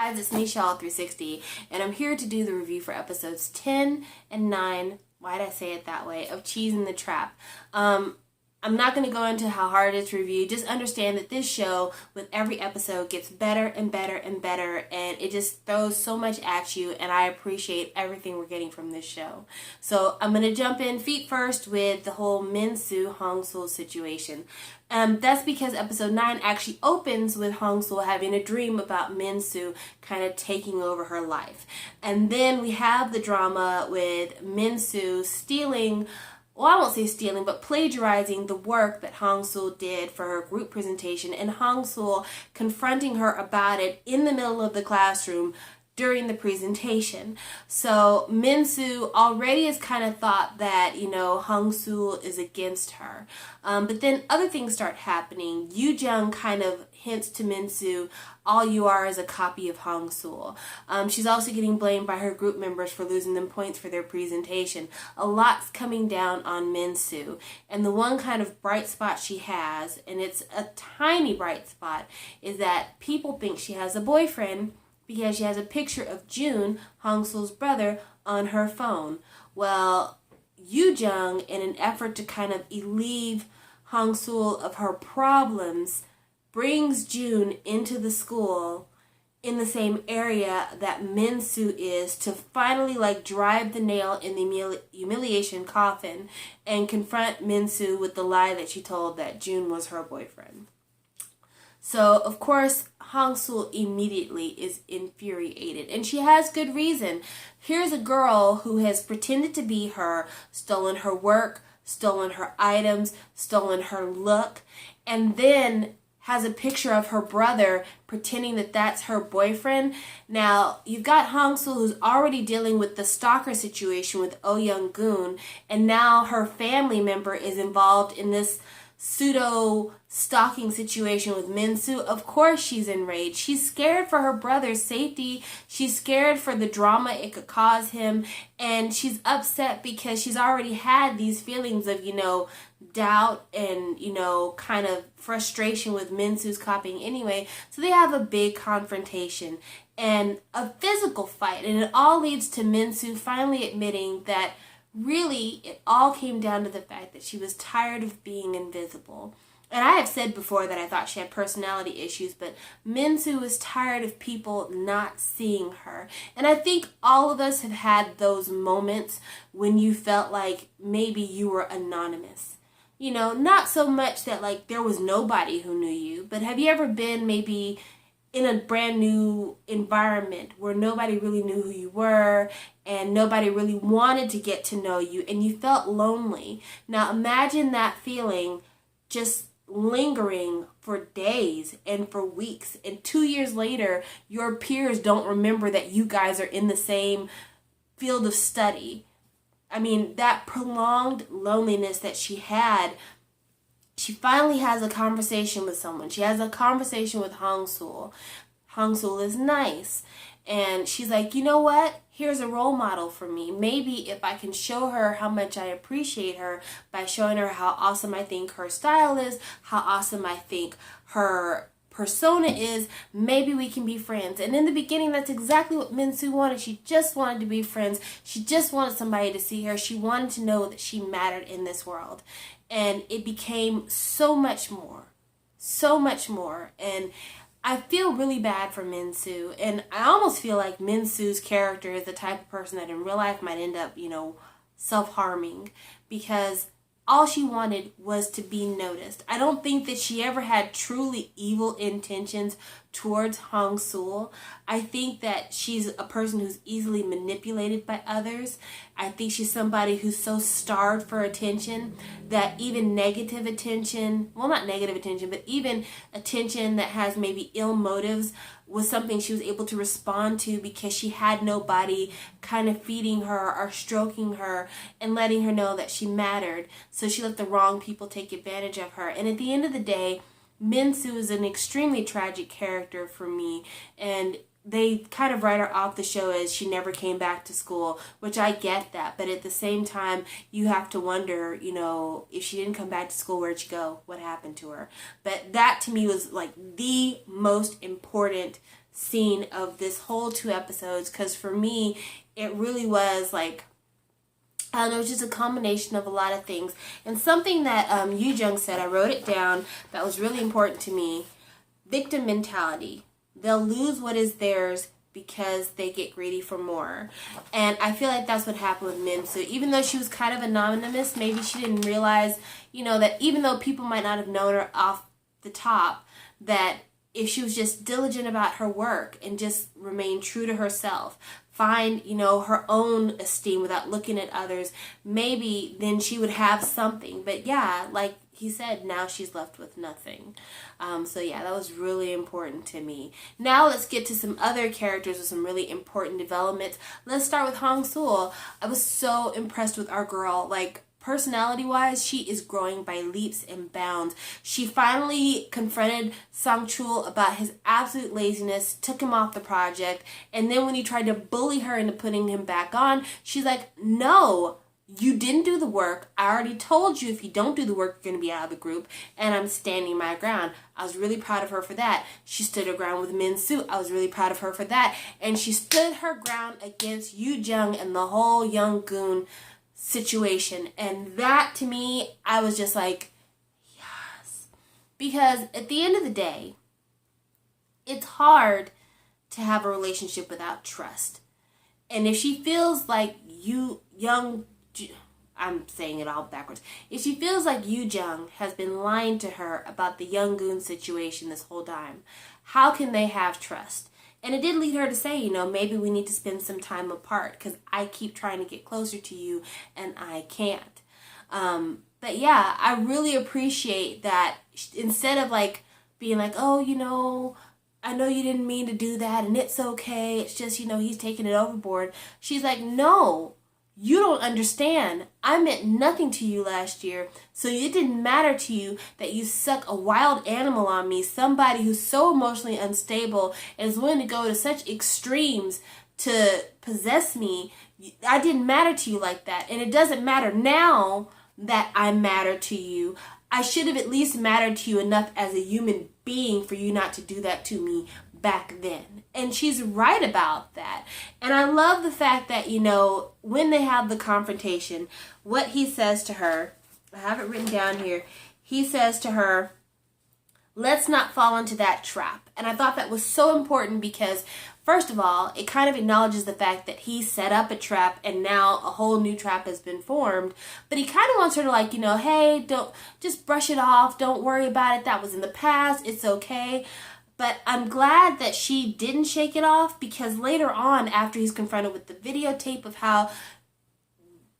Guys, it's me, Shaw360, and I'm here to do the review for episodes 10 and 9, why'd I say it that way, of Cheese in the Trap. I'm not going to go into how hard it is to review. Just understand that this show, with every episode, gets better and better and better, and it just throws so much at you, and I appreciate everything we're getting from this show. So I'm going to jump in feet first with the whole Minsu Hong-sul situation. That's because episode 9 actually opens with Hong-sul having a dream about Minsu kind of taking over her life. And then we have the drama with Minsu stealing, well, I won't say stealing, but plagiarizing the work that Hong-sul did for her group presentation, and Hong-sul confronting her about it in the middle of the classroom during the presentation. So Minsu already has kind of thought that, Hong-sul is against her. But then other things start happening. Yoo-jung kind of hints to Minsu, all you are is a copy of Hong-sul. She's also getting blamed by her group members for losing them points for their presentation. A lot's coming down on Minsu. And the one kind of bright spot she has, and it's a tiny bright spot, is that people think she has a boyfriend because she has a picture of Jun, Hong-sul's brother, on her phone. Well, Yoo-jung, in an effort to kind of relieve Hong-sul of her problems, brings Jun into the school in the same area that Minsu is to finally drive the nail in the humiliation coffin and confront Minsu with the lie that she told that Jun was her boyfriend. So, of course, Hong-sul immediately is infuriated, and she has good reason. Here's a girl who has pretended to be her, stolen her work, stolen her items, stolen her look, and then has a picture of her brother pretending that that's her boyfriend. Now, you've got Hong-sul who's already dealing with the stalker situation with Oh Young-gun, and now her family member is involved in this pseudo-stalking situation with Minsu. Of course she's enraged. She's scared for her brother's safety. She's scared for the drama it could cause him. And she's upset because she's already had these feelings of, doubt and, kind of frustration with Minsu's copying anyway. So they have a big confrontation and a physical fight. And it all leads to Minsu finally admitting that really, it all came down to the fact that she was tired of being invisible. And I have said before that I thought she had personality issues, but Minsu was tired of people not seeing her. And I think all of us have had those moments when you felt like maybe you were anonymous. Not so much that there was nobody who knew you, but have you ever been maybe in a brand new environment where nobody really knew who you were and nobody really wanted to get to know you and you felt lonely? Now imagine that feeling just lingering for days and for weeks, and 2 years later your peers don't remember that you guys are in the same field of study. I mean, that prolonged loneliness that she had. She finally has a conversation with someone. She has a conversation with Hong-sul. Hong-sul is nice. And she's like, you know what? Here's a role model for me. Maybe if I can show her how much I appreciate her by showing her how awesome I think her style is, how awesome I think her persona is, maybe we can be friends. And in the beginning, that's exactly what Minsu wanted. She just wanted to be friends. She just wanted somebody to see her. She wanted to know that she mattered in this world. And it became so much more. And I feel really bad for Minsu. And I almost feel like Minsu's character is the type of person that in real life might end up, self-harming, because all she wanted was to be noticed. I don't think that she ever had truly evil intentions towards Hong-sul. I think that she's a person who's easily manipulated by others. I think she's somebody who's so starved for attention that even negative attention, well, not negative attention, but even attention that has maybe ill motives was something she was able to respond to because she had nobody kind of feeding her or stroking her and letting her know that she mattered. So she let the wrong people take advantage of her. And at the end of the day, Minsu is an extremely tragic character for me, and they kind of write her off the show as she never came back to school, which I get that. But at the same time, you have to wonder, if she didn't come back to school, where'd she go? What happened to her? But that to me was the most important scene of this whole 2 episodes, because for me, it really was like, I don't know, it's just a combination of a lot of things. And something that Yoo Jung said, I wrote it down, that was really important to me: victim mentality. They'll lose what is theirs because they get greedy for more. And I feel like that's what happened with Minsu. Even though she was kind of anonymous, maybe she didn't realize, that even though people might not have known her off the top, that if she was just diligent about her work and just remain true to herself, find, her own esteem without looking at others, maybe then she would have something. But yeah, like he said, now she's left with nothing. So yeah, that was really important to me. Now let's get to some other characters with some really important developments. Let's start with Hong Sul. I was so impressed with our girl. Like, personality-wise, she is growing by leaps and bounds. She finally confronted Sang-chul about his absolute laziness, took him off the project, and then when he tried to bully her into putting him back on, she's like, no, you didn't do the work. I already told you if you don't do the work, you're going to be out of the group, and I'm standing my ground. I was really proud of her for that. She stood her ground with Minsu. I was really proud of her for that. And she stood her ground against Yoo Jung and the whole Young Goon situation. And that, to me, I was just like, yes. Because at the end of the day, it's hard to have a relationship without trust. And if she feels like I'm saying it all backwards. If she feels like Yoo Jung has been lying to her about the Young Goon situation this whole time, how can they have trust? And it did lead her to say, maybe we need to spend some time apart because I keep trying to get closer to you and I can't. But yeah, I really appreciate that instead of like being like, oh, I know you didn't mean to do that and it's okay. It's just, he's taking it overboard. She's like, no, you don't understand. I meant nothing to you last year, so it didn't matter to you that you suck a wild animal on me, somebody who's so emotionally unstable and is willing to go to such extremes to possess me. I didn't matter to you like that, and it doesn't matter now that I matter to you. I should have at least mattered to you enough as a human being for you not to do that to me back then. And she's right about that. And I love the fact that, when they have the confrontation, what he says to her, I have it written down here, he says to her, let's not fall into that trap. And I thought that was so important because, first of all, it kind of acknowledges the fact that he set up a trap and now a whole new trap has been formed. But he kind of wants her to like, hey, don't just brush it off. Don't worry about it. That was in the past. It's okay. But I'm glad that she didn't shake it off, because later on, after he's confronted with the videotape of how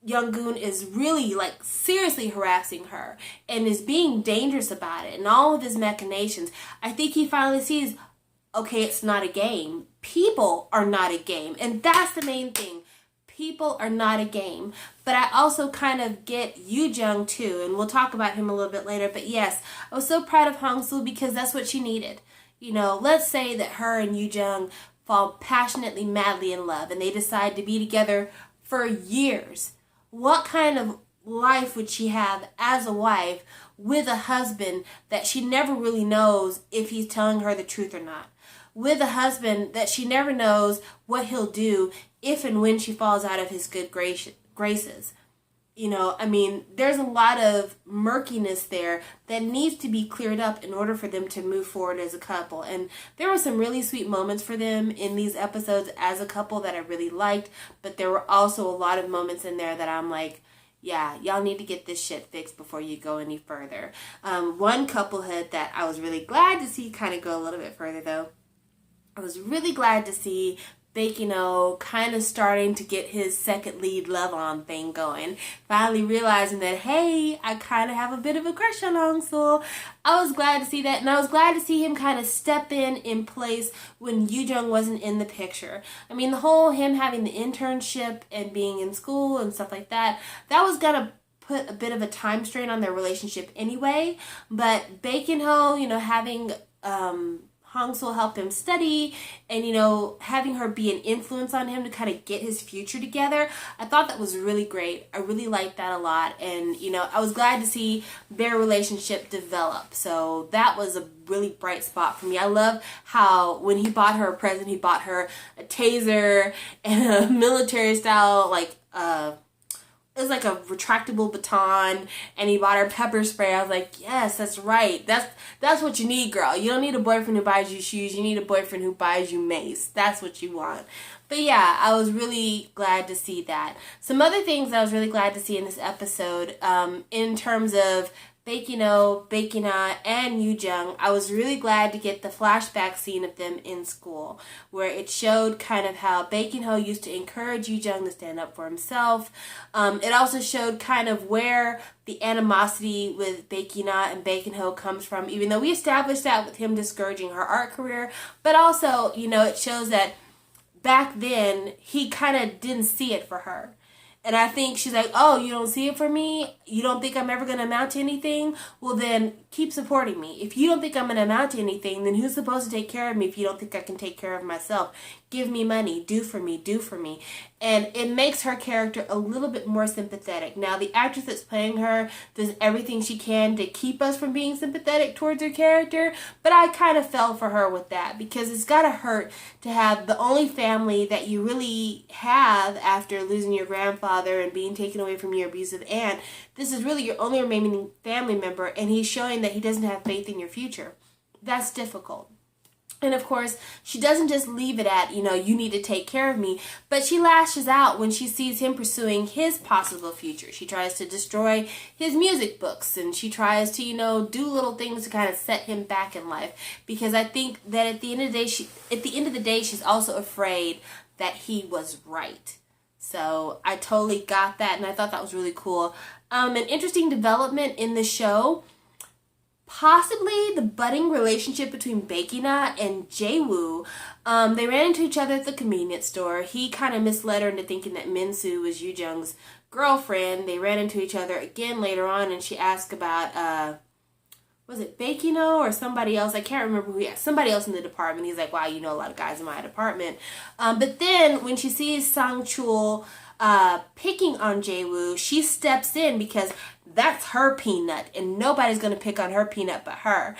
Young Goon is really like seriously harassing her and is being dangerous about it and all of his machinations, I think he finally sees, okay, it's not a game. People are not a game. And that's the main thing. People are not a game. But I also kind of get Yoo Jung too, and we'll talk about him a little bit later. But yes, I was so proud of Hong Sul because that's what she needed. Let's say that her and Yoo Jung fall passionately, madly in love, and they decide to be together for years. What kind of life would she have as a wife with a husband that she never really knows if he's telling her the truth or not? With a husband that she never knows what he'll do if and when she falls out of his good graces. There's a lot of murkiness there that needs to be cleared up in order for them to move forward as a couple. And there were some really sweet moments for them in these episodes as a couple that I really liked, but there were also a lot of moments in there that I'm like, yeah, y'all need to get this shit fixed before you go any further. One couplehood that I was really glad to see kind of go a little bit further, though. I was really glad to see Baekhyun kind of starting to get his second lead love on thing going. Finally realizing that, hey, I kind of have a bit of a crush on Hong Sul. I was glad to see that, and I was glad to see him kind of step in place when Yoo Jung wasn't in the picture. The whole him having the internship and being in school and stuff like that, that was gonna put a bit of a time strain on their relationship anyway. But Baekhyun, having Hong-sul help him study and, you know, having her be an influence on him to kind of get his future together. I thought that was really great. I really liked that a lot. And, you know, I was glad to see their relationship develop. So that was a really bright spot for me. I love how when he bought her a present, he bought her a taser and a military style, like, it was like a retractable baton, and he bought her pepper spray. I was like, yes, that's right. That's what you need, girl. You don't need a boyfriend who buys you shoes. You need a boyfriend who buys you mace. That's what you want. But yeah, I was really glad to see that. Some other things I was really glad to see in this episode, in terms of Baekhyun, Baekhyuna, and Yoo-jung, I was really glad to get the flashback scene of them in school, where it showed kind of how Baekhyun used to encourage Yoo-jung to stand up for himself. It also showed kind of where the animosity with Baekhyuna and Baekhyun comes from, even though we established that with him discouraging her art career. But also, you know, it shows that back then, he kind of didn't see it for her. And I think she's like, oh, you don't see it for me? You don't think I'm ever going to amount to anything? Well, then keep supporting me. If you don't think I'm going to amount to anything, then who's supposed to take care of me if you don't think I can take care of myself? Give me money. Do for me. Do for me. And it makes her character a little bit more sympathetic. Now, the actress that's playing her does everything she can to keep us from being sympathetic towards her character. But I kind of fell for her with that, because it's got to hurt to have the only family that you really have after losing your grandfather and being taken away from your abusive aunt. This is really your only remaining family member, and he's showing that he doesn't have faith in your future. That's difficult. And of course, she doesn't just leave it at, you know, you need to take care of me, but she lashes out when she sees him pursuing his possible future. She tries to destroy his music books, and she tries to, you know, do little things to kind of set him back in life, because I think that at the end of the day, she's also afraid that he was right. So I totally got that, and I thought that was really cool. An interesting development in the show, possibly the budding relationship between Baekhyuna and Jae-woo. They ran into each other at the convenience store. He kind of misled her into thinking that Minsu was Yoo-jung's girlfriend. They ran into each other again later on, and she asked about, was it Baekhyuna or somebody else? I can't remember who he asked. Somebody else in the department. He's like, wow, you know a lot of guys in my department. But then when she sees Sang-chul picking on Jae-woo, she steps in, because that's her peanut, and nobody's going to pick on her peanut but her.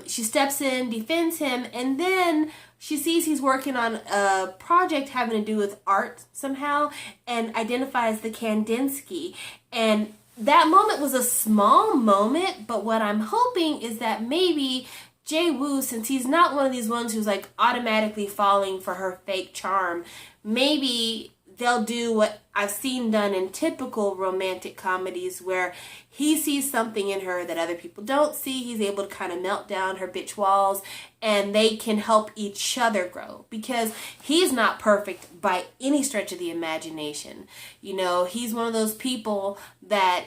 She steps in, defends him, and then she sees he's working on a project having to do with art somehow, and identifies the Kandinsky. And that moment was a small moment, but what I'm hoping is that maybe Jae-woo, since he's not one of these ones who's like automatically falling for her fake charm, maybe they'll do what I've seen done in typical romantic comedies, where he sees something in her that other people don't see. He's able to kind of melt down her bitch walls, and they can help each other grow, because he's not perfect by any stretch of the imagination. You know, he's one of those people that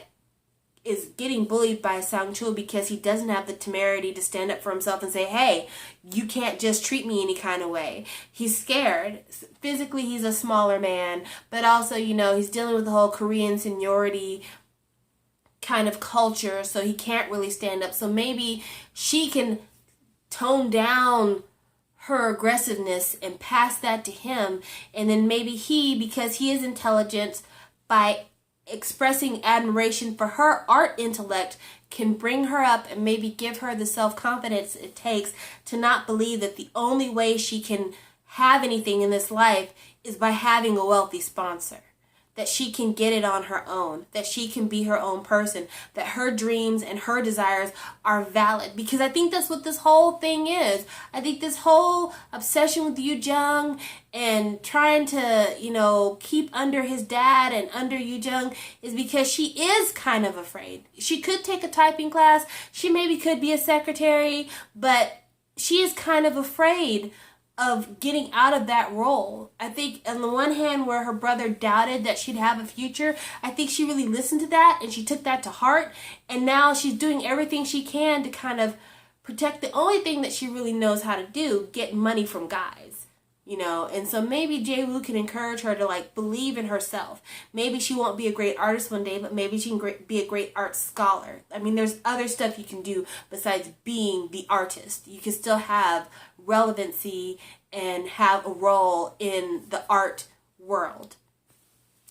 is getting bullied by Sang-chul because he doesn't have the temerity to stand up for himself and say, hey, you can't just treat me any kind of way. He's scared. Physically, he's a smaller man, but also, you know, he's dealing with the whole Korean seniority kind of culture, so he can't really stand up. So maybe she can tone down her aggressiveness and pass that to him, and then maybe he, because he is intelligent, by expressing admiration for her art intellect, can bring her up and maybe give her the self-confidence it takes to not believe that the only way she can have anything in this life is by having a wealthy sponsor. That she can get it on her own, that she can be her own person, that her dreams and her desires are valid. Because I think that's what this whole thing is. I think this whole obsession with Yoo-jung and trying to, you know, keep under his dad and under Yoo-jung is because she is kind of afraid. She could take a typing class, she maybe could be a secretary, but she is kind of afraid of getting out of that role. I think on the one hand, where her brother doubted that she'd have a future, I think she really listened to that and she took that to heart, and now she's doing everything she can to kind of protect the only thing that she really knows how to do, get money from guys. and so maybe Jae-woo can encourage her to like believe in herself. Maybe she won't be a great artist one day, but maybe she can be a great art scholar. I mean, there's other stuff you can do besides being the artist. You can still have relevancy and have a role in the art world.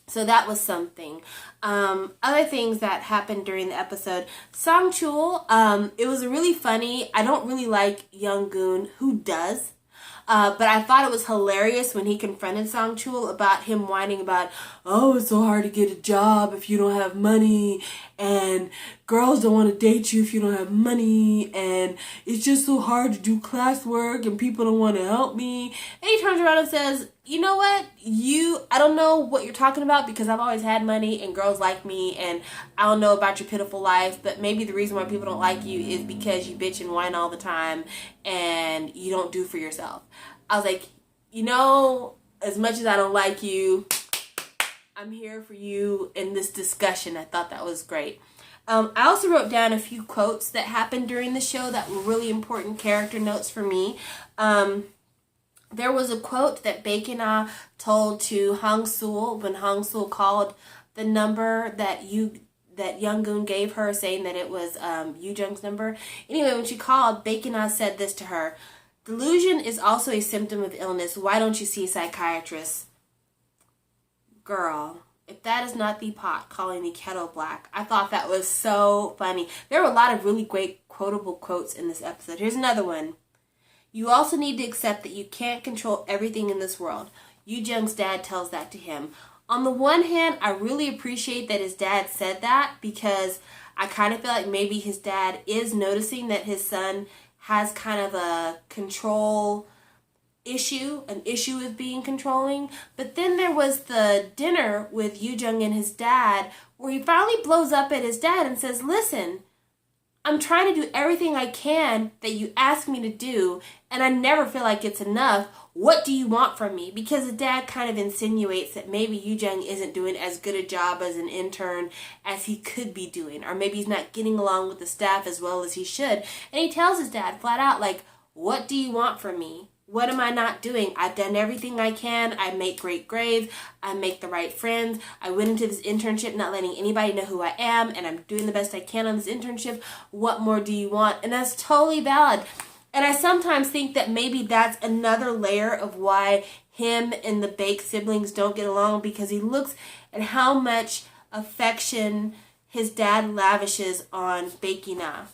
So that was something. Other things that happened during the episode. Sang-chul, it was really funny. I don't really like Young-goon. Who does? But I thought it was hilarious when he confronted Sang-chul about him whining about, oh, it's so hard to get a job if you don't have money, and girls don't want to date you if you don't have money, and it's just so hard to do classwork, and people don't want to help me. And he turns around and says, you know what, I don't know what you're talking about because I've always had money and girls like me, and I don't know about your pitiful life, but maybe the reason why people don't like you is because you bitch and whine all the time and you don't do for yourself. I was like, as much as I don't like you, I'm here for you in this discussion. I thought that was great. I also wrote down a few quotes that happened during the show that were really important character notes for me. There was a quote that Baek-na told to Hang-sul when Hang-sul called the number that Young-goon gave her, saying that it was Yoo-jung's number. Anyway, when she called, Baek-na said this to her: delusion is also a symptom of illness. Why don't you see a psychiatrist? Girl, if that is not the pot calling the kettle black. I thought that was so funny. There were a lot of really great quotable quotes in this episode. Here's another one. You also need to accept that you can't control everything in this world. Yoo-jung's dad tells that to him. On the one hand, I really appreciate that his dad said that, because I kind of feel like maybe his dad is noticing that his son has kind of a control issue, an issue with being controlling. But then there was the dinner with Yoo-jung and his dad where he finally blows up at his dad and says, listen, I'm trying to do everything I can that you ask me to do, and I never feel like it's enough. What do you want from me? Because the dad kind of insinuates that maybe Yoo-jung isn't doing as good a job as an intern as he could be doing, or maybe he's not getting along with the staff as well as he should. And he tells his dad flat out, like, what do you want from me? What am I not doing? I've done everything I can. I make great grades. I make the right friends. I went into this internship not letting anybody know who I am, and I'm doing the best I can on this internship. What more do you want? And that's totally valid. And I sometimes think that maybe that's another layer of why him and the Baek siblings don't get along, because he looks at how much affection his dad lavishes on Baek-na,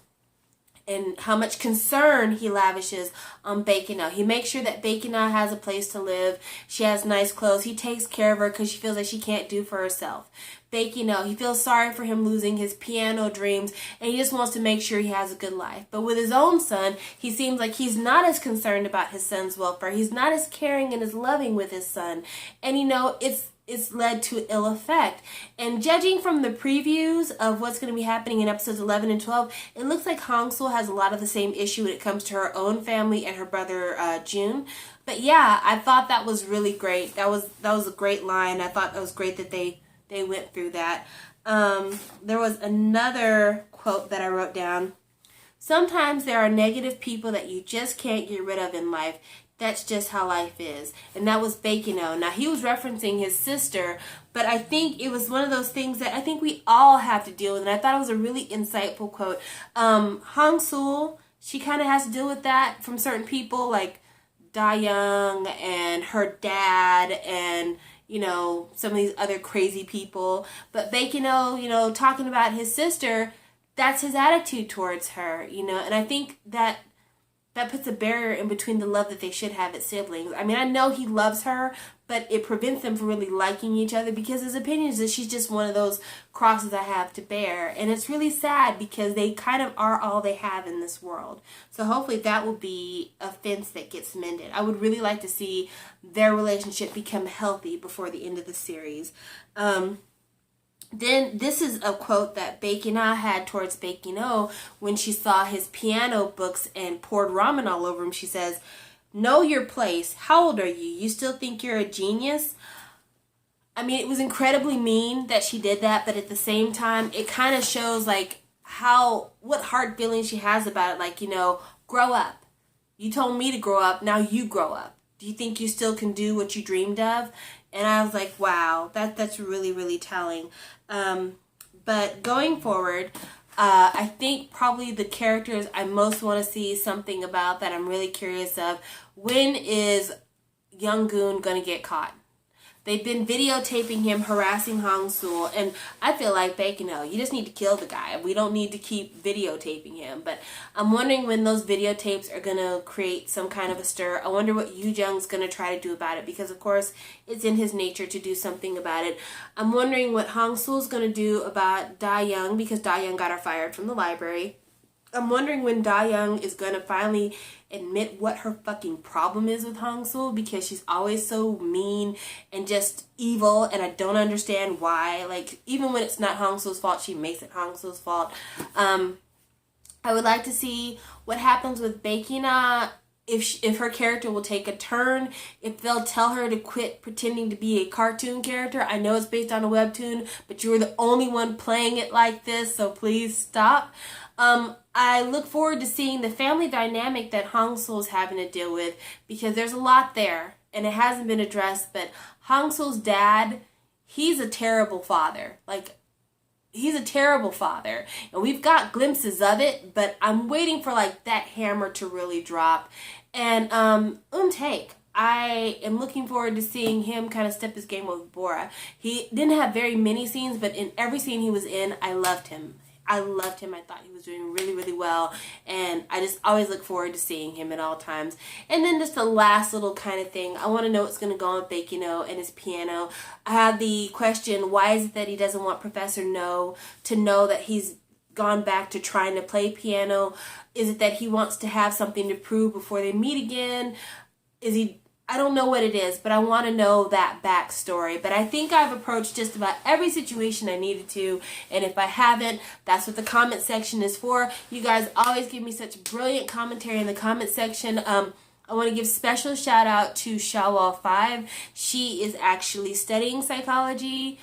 and how much concern he lavishes on Baek-na. He makes sure that Baek-na has a place to live. She has nice clothes. He takes care of her because she feels like she can't do for herself. Baek-na, he feels sorry for him losing his piano dreams, and he just wants to make sure he has a good life. But with his own son, he seems like he's not as concerned about his son's welfare. He's not as caring and as loving with his son. And it's led to ill effect. And judging from the previews of what's going to be happening in episodes 11 and 12, it looks like Hang-sul has a lot of the same issue when it comes to her own family and her brother Jun. But yeah, I thought that was really great. That was a great line. I thought that was great that they went through that. There was another quote that I wrote down. Sometimes there are negative people that you just can't get rid of in life. That's just how life is. And that was Baek-na. Now, he was referencing his sister, but I think it was one of those things that I think we all have to deal with. And I thought it was a really insightful quote. Hang-sul, she kind of has to deal with that from certain people, like Da-young and her dad and, some of these other crazy people. But Baek-na, talking about his sister, that's his attitude towards her, And I think that puts a barrier in between the love that they should have as siblings. I mean, I know he loves her, but it prevents them from really liking each other, because his opinion is that she's just one of those crosses I have to bear. And it's really sad because they kind of are all they have in this world. So hopefully that will be a fence that gets mended. I would really like to see their relationship become healthy before the end of the series. Then this is a quote that Baek-na had towards Baek-na when she saw his piano books and poured ramen all over him. She says, know your place. How old are you? You still think you're a genius? I mean, it was incredibly mean that she did that, but at the same time, it kind of shows like what hard feelings she has about it. Like, grow up. You told me to grow up. Now you grow up. Do you think you still can do what you dreamed of? And I was like, wow, that's really, really telling. But going forward, I think probably the characters I most want to see something about that I'm really curious of. When is Young-gun going to get caught? They've been videotaping him harassing Hong-sul, and I feel like you just need to kill the guy. We don't need to keep videotaping him. But I'm wondering when those videotapes are going to create some kind of a stir. I wonder what Yoo Jung's going to try to do about it, because of course it's in his nature to do something about it. I'm wondering what Hong-sul's going to do about Da-young, because Da-young got her fired from the library. I'm wondering when Da-young is going to finally admit what her fucking problem is with Hong-sul, because she's always so mean and just evil, and I don't understand why. Like, even when it's not Hong-sul's fault, she makes it Hong-sul's fault. I would like to see what happens with Baekina, if her character will take a turn, if they'll tell her to quit pretending to be a cartoon character. I know it's based on a webtoon, but you were the only one playing it like this, so please stop. I look forward to seeing the family dynamic that Hong-sul is having to deal with, because there's a lot there, and it hasn't been addressed, but Hong-sul's dad, he's a terrible father. Like, he's a terrible father, and we've got glimpses of it, but I'm waiting for, like, that hammer to really drop. And, Taek, I am looking forward to seeing him kind of step his game with Bora. He didn't have very many scenes, but in every scene he was in, I loved him. I thought he was doing really, really well, and I just always look forward to seeing him at all times. And then just the last little kind of thing, I want to know what's going to go on with Baekino and his piano. I had the question, why is it that he doesn't want Professor No to know that he's gone back to trying to play piano? Is it that he wants to have something to prove before they meet again? I don't know what it is, but I want to know that backstory. But I think I've approached just about every situation I needed to, and if I haven't, that's what the comment section is for. You guys always give me such brilliant commentary in the comment section. I want to give special shout out to Shawwal 5. She is actually studying psychology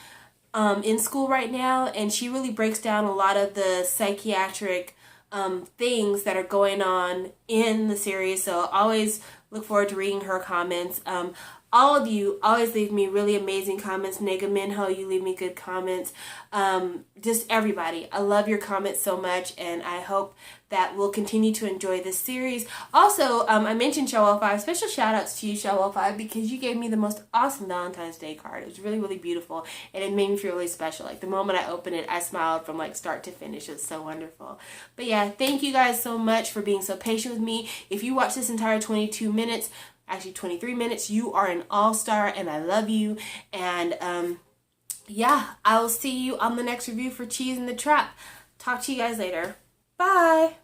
in school right now, and she really breaks down a lot of the psychiatric things that are going on in the series. So always look forward to reading her comments. All of you always leave me really amazing comments. Nega Minho, you leave me good comments. Just everybody. I love your comments so much, and I hope that we'll continue to enjoy this series. Also, I mentioned Shawwal 5. Special shout outs to you, Shawwal 5, because you gave me the most awesome Valentine's Day card. It was really, really beautiful, and it made me feel really special. Like, the moment I opened it, I smiled from, like, start to finish. It was so wonderful. But yeah, thank you guys so much for being so patient with me. If you watched this entire 22 minutes, actually 23 minutes, you are an all-star, and I love you. And yeah, I will see you on the next review for Cheese in the Trap. Talk to you guys later. Bye.